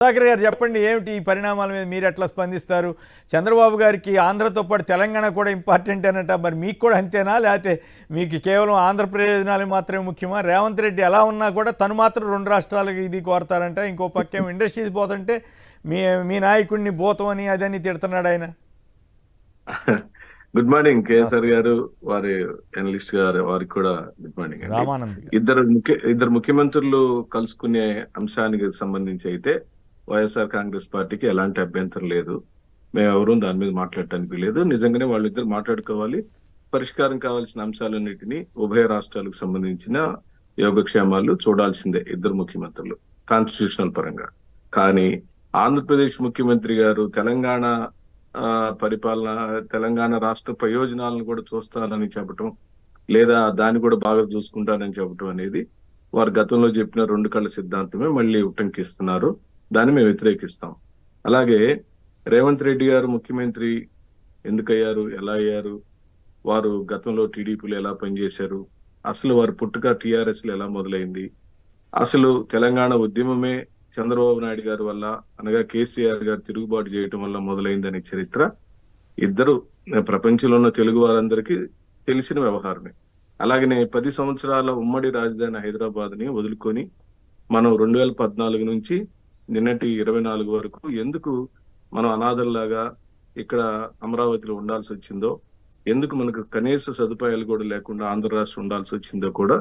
సుధాకర్ గారు చెప్పండి, ఏమిటి ఈ పరిణామాల మీద మీరు ఎట్లా స్పందిస్తారు? చంద్రబాబు గారికి ఆంధ్రతో పాటు తెలంగాణ కూడా ఇంపార్టెంట్ అనట, మరి మీకు కూడా అంతేనా, లేకపోతే మీకు కేవలం ఆంధ్ర ప్రయోజనాలు మాత్రమే ముఖ్యమా? రేవంత్ రెడ్డి ఎలా ఉన్నా కూడా తను మాత్రం రెండు రాష్ట్రాలకు ఇది కోరతారంట, ఇంకో పక్కేమో ఇండస్ట్రీస్ పోతుంటే మీ మీ నాయకుడిని భూతం అని అదని తిడుతున్నాడు ఆయన. గుడ్ మార్నింగ్ కేసర్ గారు, వారి అనలిస్ట్ గారు, వారికి కూడా గుడ్ మార్నింగ్. రామానంద్ ఇద్దరు ముఖ్యమంత్రులు కలుసుకునే అంశానికి సంబంధించి అయితే వైఎస్ఆర్ కాంగ్రెస్ పార్టీకి ఎలాంటి అభ్యంతరం లేదు. మేము ఎవరూ దాని మీద మాట్లాడటానికి లేదు. నిజంగానే వాళ్ళిద్దరు మాట్లాడుకోవాలి. పరిష్కారం కావాల్సిన అంశాలన్నిటినీ ఉభయ రాష్ట్రాలకు సంబంధించిన యోగక్షేమాలు చూడాల్సిందే ఇద్దరు ముఖ్యమంత్రులు కాన్స్టిట్యూషనల్ పరంగా. కానీ ఆంధ్రప్రదేశ్ ముఖ్యమంత్రి గారు తెలంగాణ పరిపాలన, తెలంగాణ రాష్ట్ర ప్రయోజనాలను కూడా చూస్తానని చెప్పటం, లేదా దాన్ని కూడా బాగా చూసుకుంటానని చెప్పటం అనేది వారు గతంలో చెప్పిన రెండు కళ్ళ సిద్ధాంతమే మళ్ళీ ఉటంకిస్తున్నారు. దాన్ని మేము వ్యతిరేకిస్తాం. అలాగే రేవంత్ రెడ్డి గారు ముఖ్యమంత్రి ఎందుకయ్యారు, ఎలా అయ్యారు, వారు గతంలో టీడీపీలో ఎలా పనిచేశారు, అసలు వారి పుట్టుక టీఆర్ఎస్ లో ఎలా మొదలైంది, అసలు తెలంగాణ ఉద్యమమే చంద్రబాబు నాయుడు గారి వల్ల, అనగా కేసీఆర్ గారు తిరుగుబాటు చేయటం వల్ల మొదలైందనే చరిత్ర ఇద్దరు ప్రపంచంలో ఉన్న తెలుగు వారందరికీ తెలిసిన వ్యవహారమే. అలాగనే 10 సంవత్సరాల ఉమ్మడి రాజధాని హైదరాబాద్ ని వదులుకొని మనం 2014 నుంచి నిన్నటి 24 వరకు ఎందుకు మనం అనాథల్లాగా ఇక్కడ అమరావతిలో ఉండాల్సి వచ్చిందో, ఎందుకు మనకు కనీస సదుపాయాలు కూడా లేకుండా ఆంధ్ర రాష్ట్రం ఉండాల్సి వచ్చిందో కూడా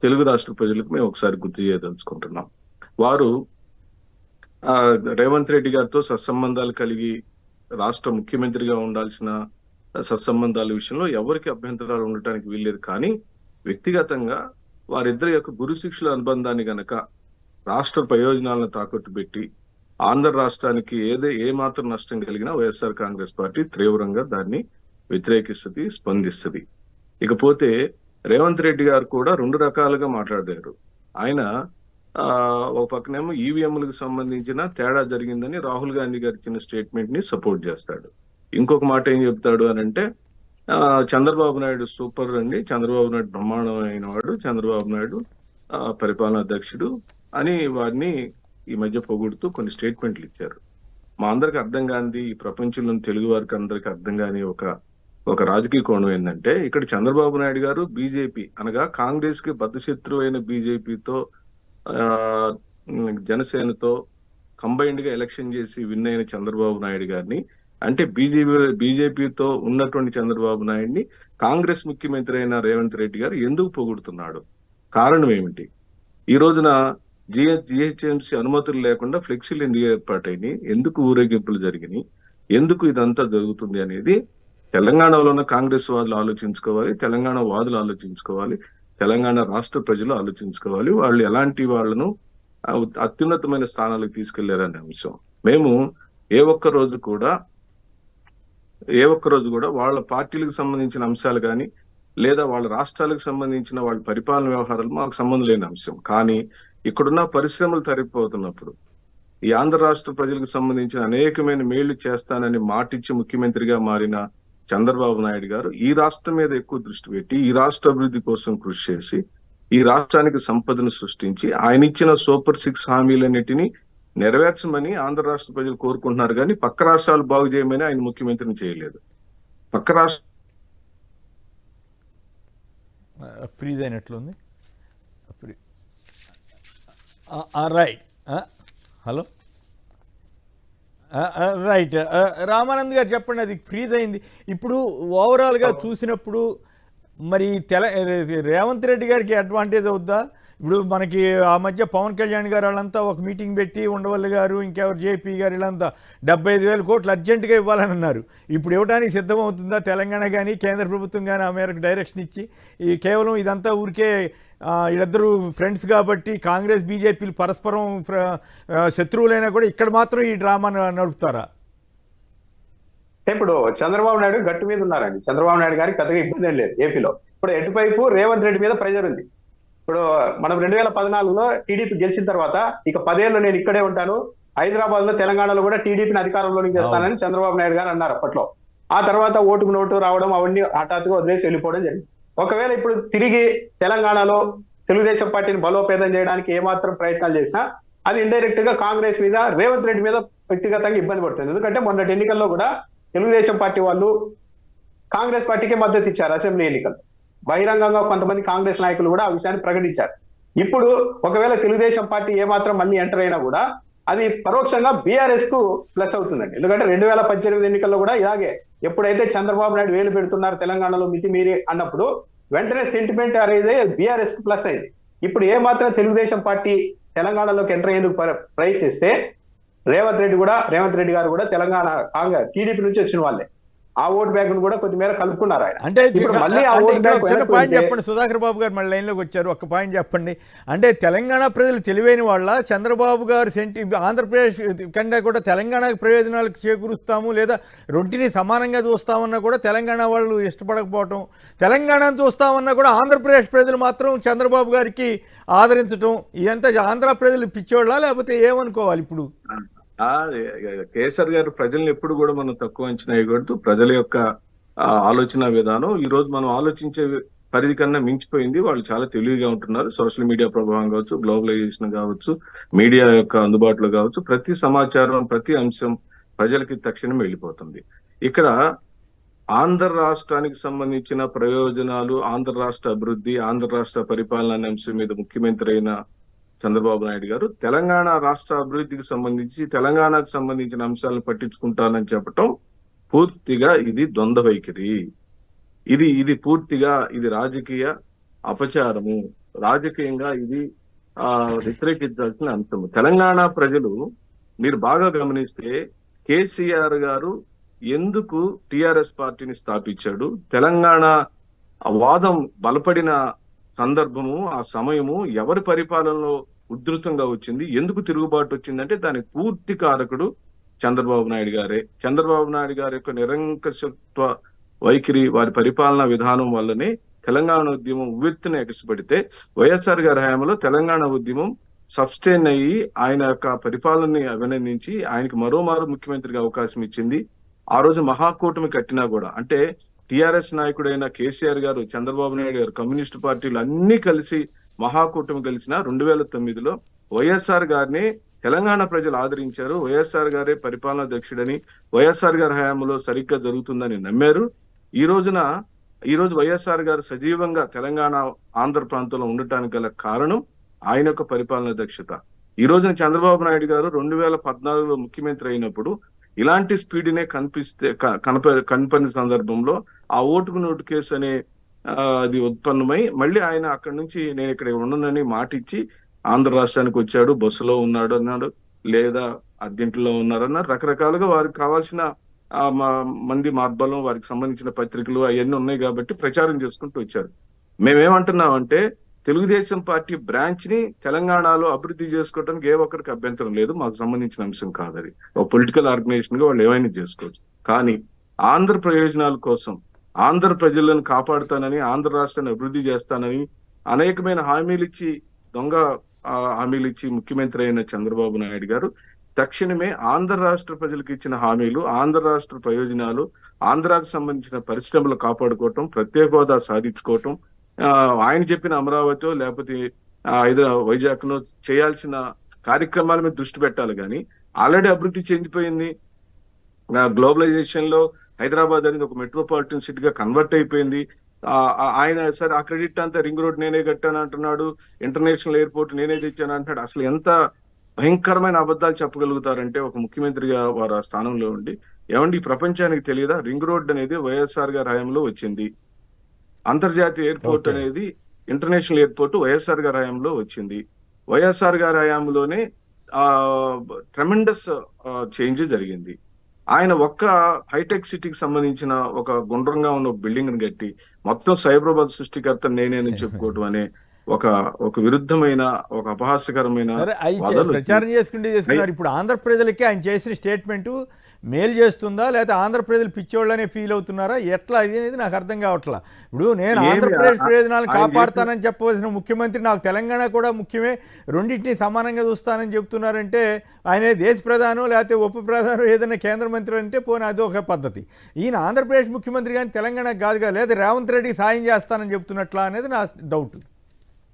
తెలుగు రాష్ట్ర ప్రజలకు మేము ఒకసారి గుర్తు చేయదలుచుకుంటున్నాం. వారు రేవంత్ రెడ్డి గారితో సత్సంబంధాలు కలిగి రాష్ట్ర ముఖ్యమంత్రిగా ఉండాల్సిన సత్సంబంధాల విషయంలో ఎవరికి అభ్యంతరాలు ఉండటానికి వీల్లేదు. కానీ వ్యక్తిగతంగా వారిద్దరి యొక్క గురు శిక్షల అనుబంధాన్ని గనక రాష్ట్ర ప్రయోజనాలను తాకట్టు పెట్టి ఆంధ్ర రాష్ట్రానికి ఏ మాత్రం నష్టం కలిగినా వైఎస్ఆర్ కాంగ్రెస్ పార్టీ తీవ్రంగా దాన్ని వ్యతిరేకిస్తుంది, స్పందిస్తుంది. ఇకపోతే రేవంత్ రెడ్డి గారు కూడా రెండు రకాలుగా మాట్లాడారు. ఆయన ఒక పక్కనేమో ఈవీఎంలకు సంబంధించిన తేడా జరిగిందని రాహుల్ గాంధీ గారు ఇచ్చిన స్టేట్మెంట్ ని సపోర్ట్ చేస్తాడు. ఇంకొక మాట ఏం చెప్తాడు అని అంటే, చంద్రబాబు నాయుడు సూపర్ అండి, చంద్రబాబు నాయుడు బ్రహ్మాండమైన వాడు, చంద్రబాబు నాయుడు పరిపాలనా అధ్యక్షుడు అని వారిని ఈ మధ్య పొగుడుతూ కొన్ని స్టేట్మెంట్లు ఇచ్చారు. మా అందరికి అర్థం కాని, ఈ ప్రపంచంలోని తెలుగు వారికి అందరికి అర్థం కాని ఒక రాజకీయ కోణం ఏంటంటే, ఇక్కడ చంద్రబాబు నాయుడు గారు బీజేపీ అనగా కాంగ్రెస్ కి బద్ధశత్రువు అయిన బీజేపీతో జనసేనతో కంబైన్డ్ గా ఎలక్షన్ చేసి విన్ అయిన చంద్రబాబు నాయుడు గారిని, అంటే బీజేపీతో ఉన్నటువంటి చంద్రబాబు నాయుడిని కాంగ్రెస్ ముఖ్యమంత్రి అయిన రేవంత్ రెడ్డి గారు ఎందుకు పొగుడుతున్నాడు? కారణం ఏమిటి? ఈ రోజున జిహెచ్ఎంసీ అనుమతులు లేకుండా ఫ్లెక్సీలు ఎందుకు ఏర్పాటైనాయి, ఎందుకు ఊరేగింపులు జరిగినాయి, ఎందుకు ఇదంతా జరుగుతుంది అనేది తెలంగాణలో ఉన్న కాంగ్రెస్ వాదులు ఆలోచించుకోవాలి, తెలంగాణ వాదులు ఆలోచించుకోవాలి, తెలంగాణ రాష్ట్ర ప్రజలు ఆలోచించుకోవాలి. వాళ్ళు ఎలాంటి వాళ్ళను అత్యున్నతమైన స్థానాలకు తీసుకెళ్లారనే అంశం. మేము ఏ ఒక్క రోజు కూడా వాళ్ళ పార్టీలకు సంబంధించిన అంశాలు కానీ, లేదా వాళ్ళ రాష్ట్రాలకు సంబంధించిన వాళ్ళ పరిపాలన వ్యవహారాలు మాకు సంబంధం లేని అంశం. కానీ ఇక్కడున్న పరిశ్రమలు తరిగిపోతున్నప్పుడు, ఈ ఆంధ్ర రాష్ట్ర ప్రజలకు సంబంధించిన అనేకమైన మేళ్లు చేస్తానని మాటిచ్చి ముఖ్యమంత్రిగా మారిన చంద్రబాబు నాయుడు గారు ఈ రాష్ట్రం మీద ఎక్కువ దృష్టి పెట్టి, ఈ రాష్ట్ర అభివృద్ధి కోసం కృషి చేసి, ఈ రాష్ట్రానికి సంపదను సృష్టించి ఆయన ఇచ్చిన సూపర్ 6 హామీలన్నిటినీ నెరవేర్చమని ఆంధ్ర రాష్ట్ర ప్రజలు కోరుకుంటున్నారు. కానీ పక్క రాష్ట్రాలు బాగు చేయమని ఆయన ముఖ్యమంత్రిని చేయలేదు. పక్క రాష్ట్ర ఫ్రీజ్ అయినట్లుంది. Right, hello, right. రామానంద్ గారు చెప్పండి, అది ఫ్రీజ్ అయింది. ఇప్పుడు ఓవరాల్గా చూసినప్పుడు మరి రేవంత్ రెడ్డి గారికి అడ్వాంటేజ్ అవుద్దా? ఇప్పుడు మనకి ఆ మధ్య పవన్ కళ్యాణ్ గారు వాళ్ళంతా ఒక మీటింగ్ పెట్టి, ఉండవల్లి గారు, ఇంకెవరు జేపీ గారు, వీళ్ళంతా 75,000 కోట్లు అర్జెంటుగా ఇవ్వాలని అన్నారు. ఇప్పుడు ఇవ్వడానికి సిద్ధమవుతుందా తెలంగాణ కానీ కేంద్ర ప్రభుత్వం కానీ ఆ మేరకు డైరెక్షన్ ఇచ్చి? ఈ కేవలం ఇదంతా ఊరికే వీళ్ళిద్దరూ ఫ్రెండ్స్ కాబట్టి కాంగ్రెస్ బీజేపీలు పరస్పరం శత్రువులైనా కూడా ఇక్కడ మాత్రం ఈ డ్రామా నడుపుతారా? ఇప్పుడు చంద్రబాబు నాయుడు గట్టు మీద ఉన్నారండి. చంద్రబాబు నాయుడు గారికి పెద్దగా ఇబ్బంది ఏం లేదు ఏపీలో. ఇప్పుడు ఎటువైపు రేవంత్ రెడ్డి మీద ప్రెజర్ ఉంది. ఇప్పుడు మనం 2014లో టీడీపీ గెలిచిన తర్వాత ఇక 10 ఏళ్ళు నేను ఇక్కడే ఉంటాను, హైదరాబాద్ లో తెలంగాణలో కూడా టీడీపీని అధికారంలోకి చేస్తానని చంద్రబాబు నాయుడు గారు అన్నారు అప్పట్లో. ఆ తర్వాత ఓటుకు నోటు రావడం, అవన్నీ హఠాత్తుగా వదిలేసి వెళ్ళిపోవడం జరిగింది. ఒకవేళ ఇప్పుడు తిరిగి తెలంగాణలో తెలుగుదేశం పార్టీని బలోపేతం చేయడానికి ఏమాత్రం ప్రయత్నాలు చేసినా అది ఇండైరెక్ట్ గా కాంగ్రెస్ మీద, రేవంత్ రెడ్డి మీద వ్యక్తిగతంగా ఇబ్బంది పడుతుంది. ఎందుకంటే మొన్నటి ఎన్నికల్లో కూడా తెలుగుదేశం పార్టీ వాళ్ళు కాంగ్రెస్ పార్టీకే మద్దతు ఇచ్చారు. అసెంబ్లీ ఎన్నికలు బహిరంగంగా కొంతమంది కాంగ్రెస్ నాయకులు కూడా ఆ విషయాన్ని ప్రకటించారు. ఇప్పుడు ఒకవేళ తెలుగుదేశం పార్టీ ఏమాత్రం మళ్ళీ ఎంటర్ అయినా కూడా అది పరోక్షంగా బీఆర్ఎస్ కు ప్లస్ అవుతుందండి. ఎందుకంటే 2018 ఎన్నికల్లో కూడా ఇలాగే ఎప్పుడైతే చంద్రబాబు నాయుడు వేలు పెడుతున్నారు తెలంగాణలో మితిమీరి అన్నప్పుడు వెంటనే సెంటిమెంట్ అనేది బీఆర్ఎస్ కు ప్లస్ అయింది. ఇప్పుడు ఏమాత్రం తెలుగుదేశం పార్టీ తెలంగాణలోకి ఎంటర్ అయ్యేందుకు ప్రయత్నిస్తే రేవంత్ రెడ్డి గారు కూడా తెలంగాణ కాంగ్రెస్ టీడీపీ నుంచి వచ్చిన వాళ్ళే, ఆ ఓటు బ్యాంక్ ను కూడా కొద్దిమేర కలుపుకున్నారు ఆయన. అంటే మళ్ళీ ఆ ఓటు బ్యాంక్ చిన్న పాయింట్ చెప్పండి, సుధాకర్ బాబు గారు మళ్ళీ లైన్లోకి వచ్చారు, ఒక్క పాయింట్ చెప్పండి. అంటే తెలంగాణ ప్రజలు తెలివైన వాళ్ళ, చంద్రబాబు గారు ఆంధ్రప్రదేశ్ కన్నా కూడా తెలంగాణకు ప్రయోజనాలకు చేకూరుస్తాము లేదా రెంటిని సమానంగా చూస్తామన్నా కూడా తెలంగాణ వాళ్ళు ఇష్టపడకపోవటం, తెలంగాణను చూస్తామన్నా కూడా ఆంధ్రప్రదేశ్ ప్రజలు మాత్రం చంద్రబాబు గారికి ఆదరించడం, ఇదంతా ఆంధ్ర ప్రజలు పిచ్చోళ్ళ లేకపోతే ఏమనుకోవాలి ఇప్పుడు? కేసీఆర్ గారు ప్రజల్ని ఎప్పుడు కూడా మనం తక్కువ అంచనా వేయకూడదు. ప్రజల యొక్క ఆలోచన విధానం ఈ రోజు మనం ఆలోచించే పరిధి కన్నా మించిపోయింది. వాళ్ళు చాలా తెలివిగా ఉంటున్నారు. సోషల్ మీడియా ప్రభావం కావచ్చు, గ్లోబలైజేషన్ కావచ్చు, మీడియా యొక్క అందుబాటులో కావచ్చు, ప్రతి సమాచారం, ప్రతి అంశం ప్రజలకి తక్షణం వెళ్ళిపోతుంది. ఇక్కడ ఆంధ్ర రాష్ట్రానికి సంబంధించిన ప్రయోజనాలు, ఆంధ్ర రాష్ట్ర అభివృద్ధి, ఆంధ్ర రాష్ట్ర పరిపాలన అనే అంశం మీద ముఖ్యమంత్రి అయిన చంద్రబాబు నాయుడు గారు తెలంగాణ రాష్ట్ర అభివృద్ధికి సంబంధించి, తెలంగాణకు సంబంధించిన అంశాలను పట్టించుకుంటానని చెప్పటం పూర్తిగా ఇది ద్వంద్వ వైఖరి. ఇది పూర్తిగా ఇది రాజకీయ అపచారము. రాజకీయంగా ఇది వ్యతిరేకించాల్సిన అంశము. తెలంగాణ ప్రజలు మీరు బాగా గమనిస్తే కేసీఆర్ గారు ఎందుకు టిఆర్ఎస్ పార్టీని స్థాపించాడు, తెలంగాణ వాదం బలపడిన సందర్భము, ఆ సమయము ఎవరి పరిపాలనలో ఉధృతంగా వచ్చింది, ఎందుకు తిరుగుబాటు వచ్చిందంటే దానికి పూర్తి కారకుడు చంద్రబాబు నాయుడు గారే. చంద్రబాబు నాయుడు గారి యొక్క నిరంకుశత్వ వైఖరి, వారి పరిపాలనా విధానం వల్లనే తెలంగాణ ఉద్యమం ఉవ్వెత్తున ఎగసిపడితే వైఎస్ఆర్ గారి హయాంలో తెలంగాణ ఉద్యమం సబ్స్టైన్ అయ్యి ఆయన యొక్క పరిపాలనని అభినందించి ఆయనకి మరోమారు ముఖ్యమంత్రిగా అవకాశం ఇచ్చింది. ఆ రోజు మహాకూటమి కట్టినా కూడా, అంటే టిఆర్ఎస్ నాయకుడైన కేసీఆర్ గారు, చంద్రబాబు నాయుడు గారు, కమ్యూనిస్టు పార్టీలు అన్ని కలిసి మహాకూటమి కలిసిన 2009లో వైఎస్ఆర్ గారిని తెలంగాణ ప్రజలు ఆదరించారు. వైఎస్ఆర్ గారే పరిపాలనా దక్షుడని, వైఎస్ఆర్ గారి హయాంలో సరిగ్గా జరుగుతుందని నమ్మారు. ఈ రోజు వైఎస్ఆర్ గారు సజీవంగా తెలంగాణ ఆంధ్ర ప్రాంతంలో ఉండటానికి గల కారణం ఆయన యొక్క పరిపాలనా దక్షత. ఈ రోజున చంద్రబాబు నాయుడు గారు 2014లో ముఖ్యమంత్రి అయినప్పుడు ఇలాంటి స్పీడ్నే కనపడిన సందర్భంలో ఆ ఓటుకు నోటు కేసు అనే అది ఉత్పన్నమై మళ్ళీ ఆయన అక్కడి నుంచి నేను ఇక్కడ ఉండనని మాటిచ్చి ఆంధ్ర రాష్ట్రానికి వచ్చాడు, బస్సులో ఉన్నాడు అన్నాడు, లేదా అర్జెంటీలో ఉన్నారన్నారు. రకరకాలుగా వారికి కావాల్సిన మంది మార్బలం, వారికి సంబంధించిన పత్రికలు అవన్నీ ఉన్నాయి కాబట్టి ప్రచారం చేసుకుంటూ వచ్చారు. మేమేమంటున్నామంటే తెలుగుదేశం పార్టీ బ్రాంచ్ ని తెలంగాణలో అభివృద్ధి చేసుకోవడానికి ఏ ఒక్కరికి అభ్యంతరం లేదు, మాకు సంబంధించిన అంశం కాదది. ఒక పొలిటికల్ ఆర్గనైజేషన్ గా వాళ్ళు ఏమైనా చేసుకోవచ్చు. కానీ ఆంధ్ర ప్రయోజనాల కోసం, ఆంధ్ర ప్రజలను కాపాడుతానని, ఆంధ్ర రాష్ట్రాన్ని అభివృద్ధి చేస్తానని అనేకమైన దొంగ హామీలు ఇచ్చి ముఖ్యమంత్రి అయిన చంద్రబాబు నాయుడు గారు తక్షణమే ఆంధ్ర రాష్ట్ర ప్రజలకు ఇచ్చిన హామీలు, ఆంధ్ర రాష్ట్ర ప్రయోజనాలు, ఆంధ్రాకు సంబంధించిన పరిశ్రమలు కాపాడుకోవటం, ప్రత్యేక హోదా సాధించుకోవటం, ఆయన చెప్పిన అమరావతి లేకపోతే వైజాగ్ లో చేయాల్సిన కార్యక్రమాల మీద దృష్టి పెట్టాలి. కానీ ఆల్రెడీ అభివృద్ధి చెందిపోయింది. గ్లోబలైజేషన్ లో హైదరాబాద్ అనేది ఒక మెట్రోపాలిటన్ సిటీగా కన్వర్ట్ అయిపోయింది. ఆయన సరే ఆ క్రెడిట్ అంతా రింగ్ రోడ్ నేనే కట్టాను అంటున్నాడు, ఇంటర్నేషనల్ ఎయిర్పోర్ట్ నేనే తెచ్చాను అంటున్నాడు. అసలు ఎంత భయంకరమైన అబద్ధాలు చెప్పగలుగుతారంటే ఒక ముఖ్యమంత్రిగా వారు ఆ స్థానంలో ఉండి, ఏమండి ఈ ప్రపంచానికి తెలియదా రింగ్ రోడ్ అనేది వైఎస్ఆర్ గారి హయాంలో వచ్చింది, అంతర్జాతీయ ఎయిర్పోర్ట్ అనేది ఇంటర్నేషనల్ ఎయిర్పోర్ట్ వైఎస్ఆర్ గారి హయాంలో వచ్చింది, వైఎస్ఆర్ గారి హయాంలోనే ట్రెమెండస్ చేంజ్ జరిగింది. ఆయన ఒక్క హైటెక్ సిటీకి సంబంధించిన ఒక గుండ్రంగా ఉన్న బిల్డింగ్ ని కట్టి మొత్తం సైబరాబాద్ సృష్టికర్త నేనేని చెప్పుకోవటం అనే ఒక విరుద్ధమైన, ఒక అపహాస్యకరమైన ప్రచారం చేసుకున్నారు. ఇప్పుడు ఆంధ్ర ప్రజలకి ఆయన చేసిన స్టేట్మెంట్ మేలు చేస్తుందా, లేకపోతే ఆంధ్ర ప్రజలు పిచ్చోళ్ళనే ఫీల్ అవుతున్నారా, ఎట్లా ఇది అనేది నాకు అర్థం కావట్లా. ఇప్పుడు నేను ఆంధ్రప్రదేశ్ ప్రయోజనాలను కాపాడుతానని చెప్పవలసిన ముఖ్యమంత్రి నాకు తెలంగాణ కూడా ముఖ్యమే, రెండింటినీ సమానంగా చూస్తానని చెప్తున్నారంటే ఆయన దేశ ప్రధానం లేకపోతే ఉప ప్రధానం ఏదైనా కేంద్ర మంత్రి అంటే పోనీ అది ఒక పద్ధతి. ఈయన ఆంధ్రప్రదేశ్ ముఖ్యమంత్రి కానీ తెలంగాణకు కాదుగా, లేదా రేవంత్ రెడ్డికి సాయం చేస్తానని చెప్తున్నట్లా అనేది నా డౌట్.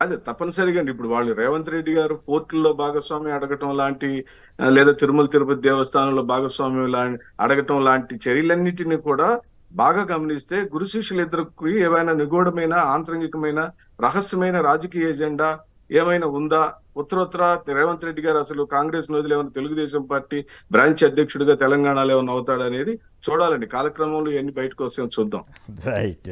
అదే తప్పనిసరిగా అండి. ఇప్పుడు వాళ్ళు రేవంత్ రెడ్డి గారు పోర్టుల్లో భాగస్వామ్యం అడగటం లాంటి లేదా తిరుమల తిరుపతి దేవస్థానంలో భాగస్వామ్యం అడగటం లాంటి చర్యలన్నిటిని కూడా బాగా గమనిస్తే గురు శిష్యులిద్దరికి ఏమైనా నిగూఢమైన ఆంతరంగికమైన రహస్యమైన రాజకీయ ఎజెండా ఏమైనా ఉందా? ఉత్తరోత్తర రేవంత్ రెడ్డి గారు అసలు కాంగ్రెస్ వదిలి ఏమైనా తెలుగుదేశం పార్టీ బ్రాంచ్ అధ్యక్షుడిగా తెలంగాణలో ఏమైనా అవుతాడనేది చూడాలండి. కాలక్రమంలో ఇవన్నీ బయటకు వస్తాయని చూద్దాం. రైట్.